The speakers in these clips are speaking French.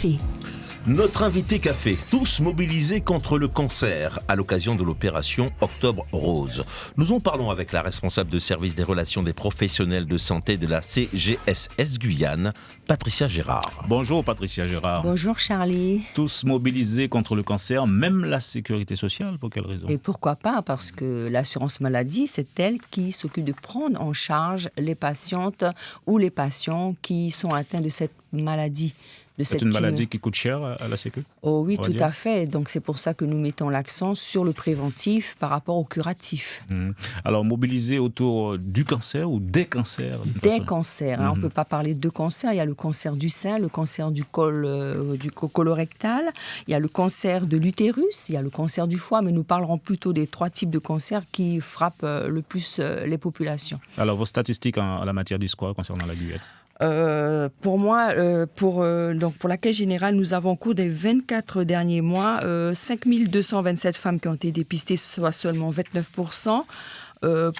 café. Notre invité café, tous mobilisés contre le cancer à l'occasion de l'opération Octobre Rose. Nous en parlons avec la responsable de service des relations des professionnels de santé de la CGSS Guyane, Patricia Gérard. Bonjour Patricia Gérard. Bonjour Charlie. Tous mobilisés contre le cancer, même la sécurité sociale, pour quelle raison? Et pourquoi pas? Parce que l'assurance maladie, c'est elle qui s'occupe de prendre en charge les patientes ou les patients qui sont atteints de cette maladie. C'est une maladie qui coûte cher à la Sécu? Oh oui, tout à fait. Donc c'est pour ça que nous mettons l'accent sur le préventif par rapport au curatif. Alors mobiliser autour du cancer ou des cancers? Des cancers. On ne peut pas parler de cancer. Il y a le cancer du sein, le cancer du col colorectal, il y a le cancer de l'utérus, il y a le cancer du foie, mais nous parlerons plutôt des 3 types de cancers qui frappent le plus les populations. Alors vos statistiques en la matière disent quoi concernant la Guyane? Pour moi, pour la Caisse générale, nous avons au cours des 24 derniers mois 5227 femmes qui ont été dépistées, soit seulement 29%.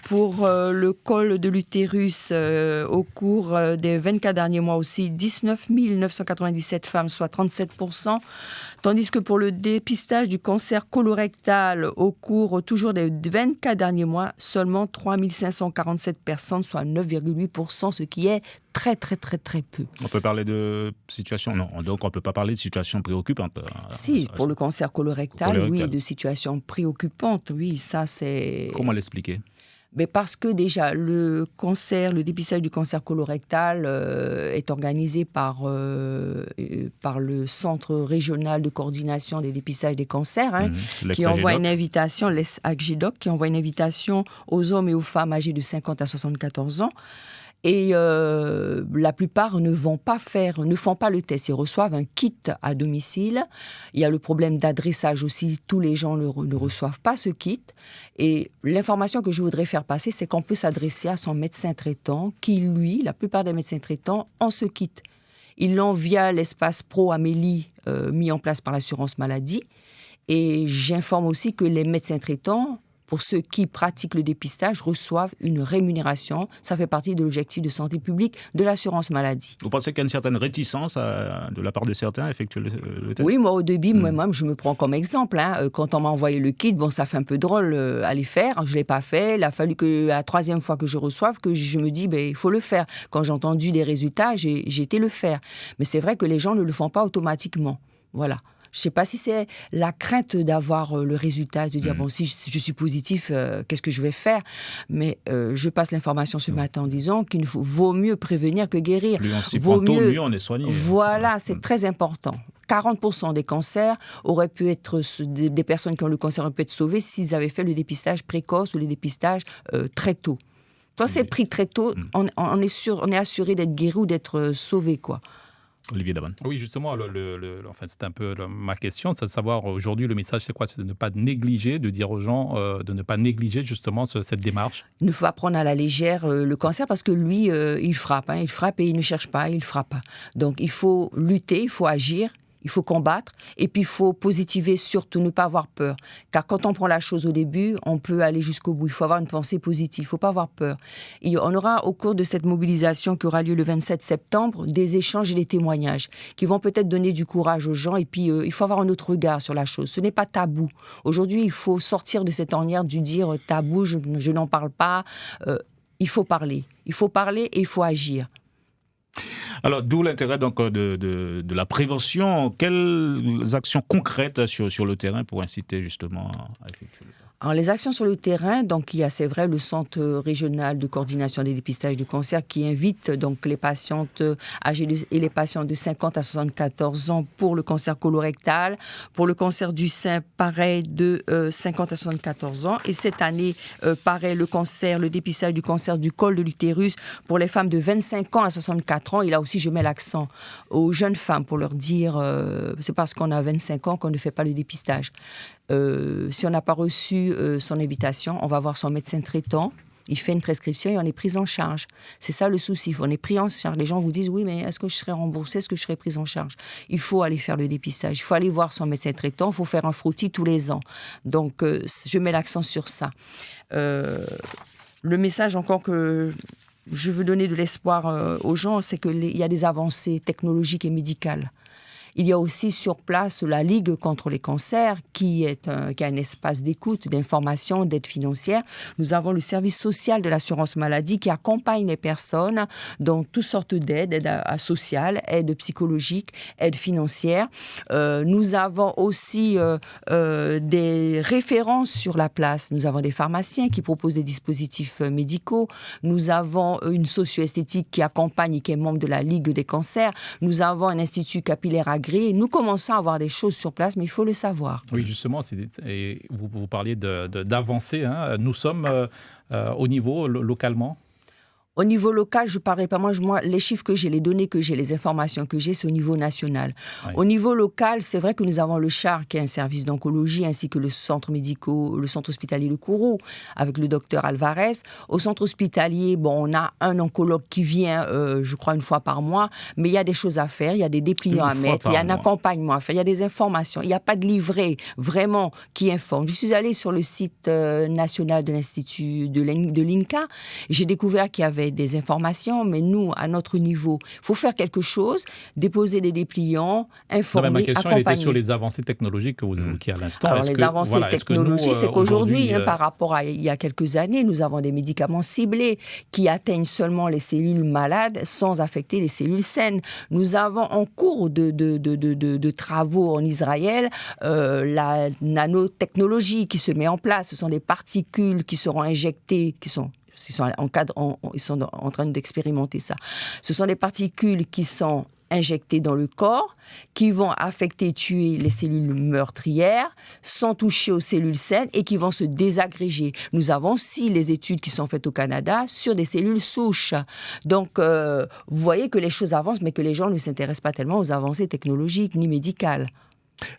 Pour le col de l'utérus, au cours des 24 derniers mois aussi, 19 997 femmes, soit 37%. Tandis que pour le dépistage du cancer colorectal, au cours toujours des 24 derniers mois, seulement 3 547 personnes, soit 9,8%, ce qui est très, très, très, très peu. On peut parler de situation... Non, donc on ne peut pas parler de situation préoccupante. Si, pour le cancer colorectal, oui, de situation préoccupante, oui, ça c'est... Comment l'expliquer? Mais parce que déjà, le dépistage du cancer colorectal est organisé par le Centre régional de coordination des dépistages des cancers, qui envoie une invitation, l'AGDOC, qui envoie une invitation aux hommes et aux femmes âgés de 50 à 74 ans. Et la plupart ne font pas le test. Ils reçoivent un kit à domicile. Il y a le problème d'adressage aussi. Tous les gens ne reçoivent pas ce kit. Et l'information que je voudrais faire passer, c'est qu'on peut s'adresser à son médecin traitant qui, lui, la plupart des médecins traitants ont ce kit. Ils l'ont via l'espace Pro Amélie mis en place par l'assurance maladie. Et j'informe aussi que les médecins traitants, pour ceux qui pratiquent le dépistage, reçoivent une rémunération. Ça fait partie de l'objectif de santé publique de l'assurance maladie. Vous pensez qu'il y a une certaine réticence de la part de certains à effectuer le test? Oui, moi au début, moi-même, je me prends comme exemple. Quand on m'a envoyé le kit, ça fait un peu drôle à les faire. Je ne l'ai pas fait. Il a fallu que la 3e fois que je reçoive, que je me dis, il faut le faire. Quand j'ai entendu des résultats, j'ai été le faire. Mais c'est vrai que les gens ne le font pas automatiquement. Voilà. Je ne sais pas si c'est la crainte d'avoir le résultat, de dire, si je suis positif, qu'est-ce que je vais faire? Mais je passe l'information ce matin en disant qu'il vaut mieux prévenir que guérir. Plus on s'y prend tôt, mieux on est soigné. Voilà, c'est très important. 40% des cancers auraient pu être, des personnes qui ont le cancer auraient pu être sauvées s'ils avaient fait le dépistage précoce ou le dépistage très tôt. Quand c'est pris très tôt, on est assuré d'être guéri ou d'être sauvé, quoi. Olivier Daban. Oui, justement, enfin, c'est un peu ma question, c'est de savoir aujourd'hui le message c'est quoi? C'est de ne pas négliger, de dire aux gens de ne pas négliger justement cette démarche. Il ne faut pas prendre à la légère le cancer parce que lui, il frappe et il ne cherche pas, il frappe. Donc il faut lutter, il faut agir. Il faut combattre et puis il faut positiver, surtout ne pas avoir peur. Car quand on prend la chose au début, on peut aller jusqu'au bout. Il faut avoir une pensée positive, il ne faut pas avoir peur. Et on aura au cours de cette mobilisation qui aura lieu le 27 septembre, des échanges et des témoignages qui vont peut-être donner du courage aux gens. Et puis il faut avoir un autre regard sur la chose. Ce n'est pas tabou. Aujourd'hui, il faut sortir de cette ornière du dire tabou, je n'en parle pas. Il faut parler. Il faut parler et il faut agir. Alors, d'où l'intérêt donc de la prévention. Quelles actions concrètes sur le terrain pour inciter justement à effectuer le pas? Alors, les actions sur le terrain, donc il y a, c'est vrai, le Centre régional de coordination des dépistages du cancer qui invite donc les patientes âgées et les patients de 50 à 74 ans pour le cancer colorectal. Pour le cancer du sein, pareil, de 50 à 74 ans. Et cette année, pareil, le dépistage du cancer du col de l'utérus pour les femmes de 25 ans à 64 ans. Et là aussi, je mets l'accent aux jeunes femmes pour leur dire c'est parce qu'on a 25 ans qu'on ne fait pas le dépistage. Si on n'a pas reçu son invitation, on va voir son médecin traitant. Il fait une prescription et on est pris en charge. C'est ça le souci. On est pris en charge. Les gens vous disent, oui, mais est-ce que je serai remboursé? Est-ce que je serai pris en charge? Il faut aller faire le dépistage. Il faut aller voir son médecin traitant. Il faut faire un frottis tous les ans. Donc, je mets l'accent sur ça. Le message encore que je veux donner de l'espoir aux gens, c'est qu'il y a des avancées technologiques et médicales. Il y a aussi sur place la Ligue contre les cancers qui a un espace d'écoute, d'information, d'aide financière. Nous avons le service social de l'assurance maladie qui accompagne les personnes dans toutes sortes d'aides, aide sociale, aide psychologique, aide financière. Nous avons aussi des références sur la place. Nous avons des pharmaciens qui proposent des dispositifs médicaux. Nous avons une socio-esthétique qui accompagne et qui est membre de la Ligue des cancers. Nous avons un institut capillaire agréé. Nous commençons à avoir des choses sur place, mais il faut le savoir. Oui, justement, et vous parliez d'avancées. Hein. Nous sommes au niveau localement. Au niveau local, je ne parlerai pas moi, les chiffres que j'ai, les données que j'ai, les informations que j'ai, c'est au niveau national. Oui. Au niveau local, c'est vrai que nous avons le CHAR, qui est un service d'oncologie, ainsi que le centre hospitalier Le Kourou, avec le docteur Alvarez. Au centre hospitalier, on a un oncologue qui vient, je crois, une fois par mois, mais il y a des choses à faire, il y a des dépliants à mettre, il y a un accompagnement à faire, il y a des informations. Il n'y a pas de livret, vraiment, qui informe. Je suis allée sur le site national de l'Institut de l'INCA, et j'ai découvert qu'il y avait des informations, mais nous, à notre niveau, il faut faire quelque chose, déposer des dépliants, informer, ma question, accompagner. Elle était sur les avancées technologiques que vous évoquiez à l'instant. Alors, les avancées technologiques, c'est qu'aujourd'hui, par rapport à il y a quelques années, nous avons des médicaments ciblés qui atteignent seulement les cellules malades sans affecter les cellules saines. Nous avons en cours de travaux en Israël la nanotechnologie qui se met en place. Ce sont des particules qui seront injectées, ils sont en train d'expérimenter ça. Ce sont des particules qui sont injectées dans le corps, qui vont affecter, tuer les cellules meurtrières, sans toucher aux cellules saines et qui vont se désagréger. Nous avons aussi les études qui sont faites au Canada sur des cellules souches. Donc, vous voyez que les choses avancent, mais que les gens ne s'intéressent pas tellement aux avancées technologiques ni médicales.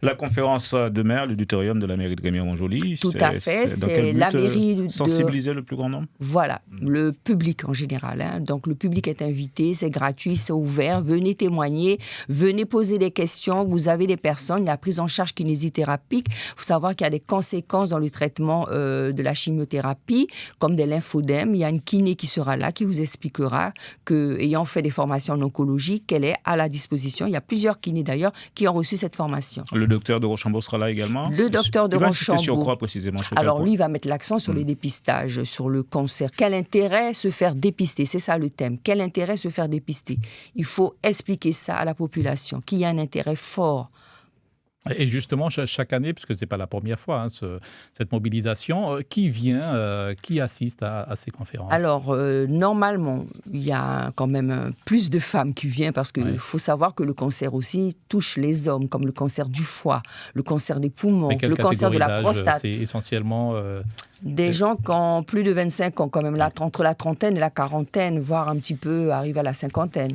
La conférence demain, l'auditorium de la mairie de Rémy-Montjoly. Tout à fait, c'est la mairie de... Sensibiliser le plus grand nombre. Voilà, le public en général. Hein. Donc le public est invité, c'est gratuit, c'est ouvert. Venez témoigner, venez poser des questions. Vous avez des personnes, la prise en charge kinésithérapie. Il faut savoir qu'il y a des conséquences dans le traitement de la chimiothérapie, comme des lymphodèmes. Il y a une kiné qui sera là, qui vous expliquera que, ayant fait des formations en oncologie, qu'elle est à la disposition. Il y a plusieurs kinés d'ailleurs qui ont reçu cette formation. Le docteur de Rochambeau sera là également. Le docteur de Rochambeau. Il va insister sur quoi précisément? Alors lui, il va mettre l'accent sur le dépistage, sur le cancer. Quel intérêt se faire dépister? C'est ça le thème. Quel intérêt se faire dépister? Il faut expliquer ça à la population, qu'il y a un intérêt fort. Et justement, chaque année, puisque ce n'est pas la première fois, cette mobilisation, qui vient, qui assiste à ces conférences? Alors, normalement, il y a quand même plus de femmes qui viennent parce qu'il faut savoir que le cancer aussi touche les hommes, comme le cancer du foie, le cancer des poumons, le cancer de la prostate. C'est essentiellement... Des gens qui ont plus de 25 ans, quand même, entre la trentaine et la quarantaine, voire un petit peu arrivent à la cinquantaine.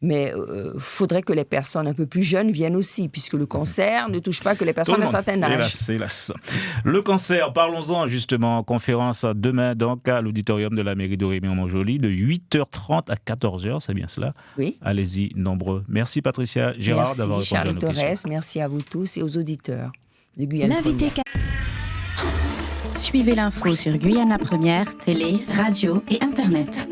Mais il faudrait que les personnes un peu plus jeunes viennent aussi, puisque le cancer ne touche pas que les personnes d'un certain âge. Hélas. Le cancer, parlons-en justement. Conférence demain donc à l'auditorium de la mairie de Rémy-Montjoly de 8h30 à 14h, c'est bien cela? Oui. Allez-y, nombreux. Merci Patricia Gérard d'avoir répondu à nos questions. Merci Charles-Torres, merci à vous tous et aux auditeurs de Guyane L'invité Première. Suivez l'info sur Guyane Première, télé, radio et Internet.